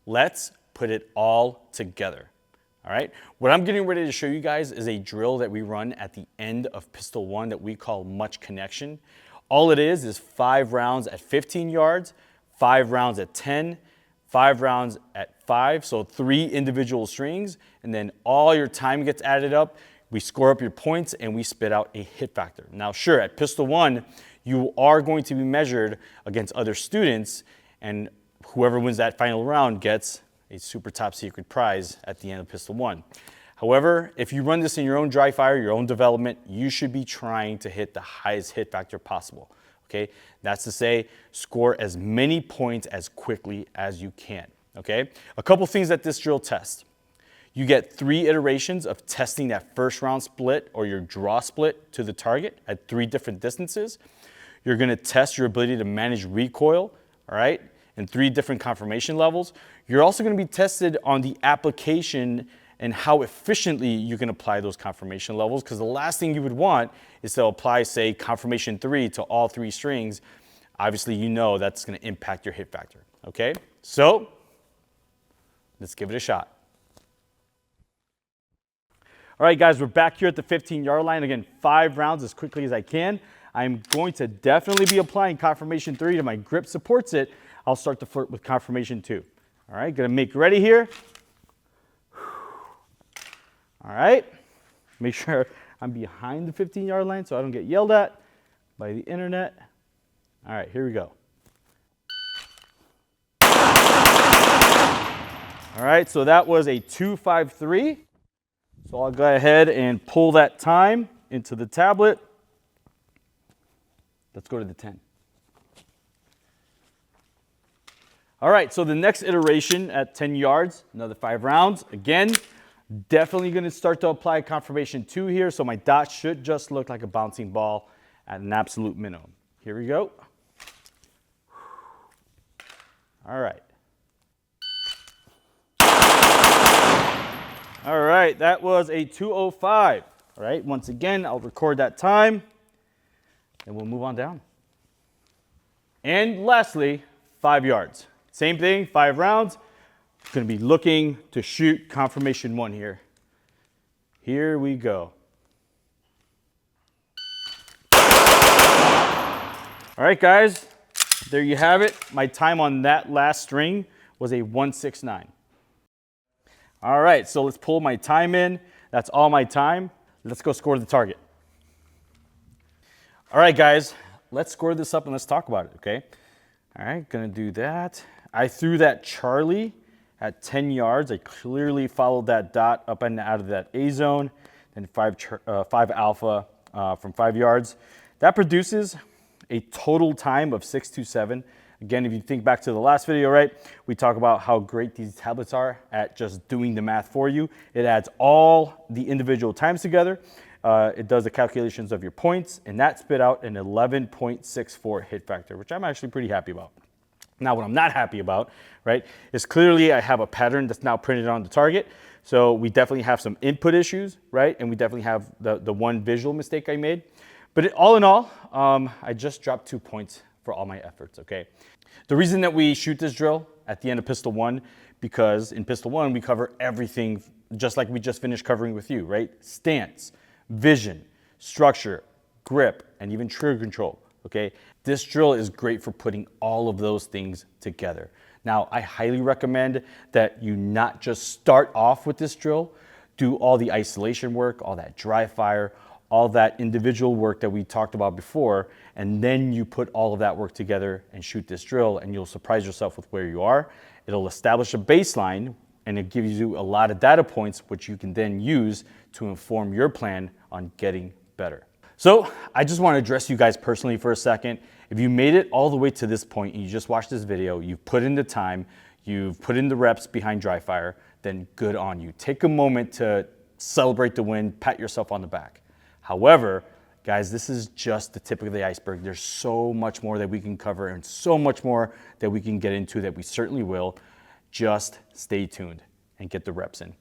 Let's put it all together. All right, what I'm getting ready to show you guys is a drill that we run at the end of pistol 1 that we call much connection. All it is 5 rounds at 15 yards, 5 rounds at 10, 5 rounds at 5, so 3 individual strings, and then all your time gets added up. We score up your points and we spit out a hit factor. Now sure, at pistol 1, you are going to be measured against other students, and whoever wins that final round gets a super top secret prize at the end of pistol 1. However, if you run this in your own dry fire, your own development, you should be trying to hit the highest hit factor possible. Okay, that's to say, score as many points as quickly as you can. Okay, a couple things that this drill tests. You get 3 iterations of testing that first round split or your draw split to the target at 3 different distances. You're going to test your ability to manage recoil, all right, in 3 different confirmation levels. You're also going to be tested on the application and how efficiently you can apply those confirmation levels, because the last thing you would want is to apply, say, confirmation 3 to all 3 strings. Obviously, you know that's going to impact your hit factor, okay? So let's give it a shot. All right, guys, we're back here at the 15-yard line. Again, 5 rounds as quickly as I can. I'm going to definitely be applying confirmation 3 to my grip supports it. I'll start to flirt with confirmation 2. All right, gonna make ready here. All right, make sure I'm behind the 15-yard line so I don't get yelled at by the internet. All right, here we go. All right, so that was a 2.53. So I'll go ahead and pull that time into the tablet. Let's go to the 10. All right, so the next iteration at 10 yards, another 5 rounds. Again, definitely going to start to apply confirmation 2 here, so my dot should just look like a bouncing ball at an absolute minimum. Here we go. All right. All right, that was a 2:05. All right, once again, I'll record that time, and we'll move on down. And lastly, 5 yards. Same thing, 5 rounds. Going to be looking to shoot confirmation 1 here. Here we go. All right, guys, there you have it. My time on that last string was a 1:69. All right, so let's pull my time in. That's all my time. Let's go score the target. All right, guys, let's score this up and let's talk about it, okay? All right, gonna do that. I threw that Charlie at 10 yards. I clearly followed that dot up and out of that A zone, then 5 alpha from 5 yards. That produces a total time of 6.27. Again, if you think back to the last video, right, we talk about how great these tablets are at just doing the math for you. It adds all the individual times together. It does the calculations of your points, and that spit out an 11.64 hit factor, which I'm actually pretty happy about. Now, what I'm not happy about, right, is clearly I have a pattern that's now printed on the target. So we definitely have some input issues, right? And we definitely have the one visual mistake I made. But all in all, I just dropped 2 points for all my efforts, okay? The reason that we shoot this drill at the end of pistol 1, because in pistol 1, we cover everything just like we just finished covering with you, right? Stance, vision, structure, grip, and even trigger control, okay? This drill is great for putting all of those things together. Now, I highly recommend that you not just start off with this drill, do all the isolation work, all that dry fire, all that individual work that we talked about before, and then you put all of that work together and shoot this drill, and you'll surprise yourself with where you are. It'll establish a baseline, and it gives you a lot of data points, which you can then use to inform your plan on getting better. So I just want to address you guys personally for a second. If you made it all the way to this point and you just watched this video, you've put in the time, you've put in the reps behind dry fire, then good on you. Take a moment to celebrate the win, pat yourself on the back. However, guys, this is just the tip of the iceberg. There's so much more that we can cover and so much more that we can get into that we certainly will. Just stay tuned and get the reps in.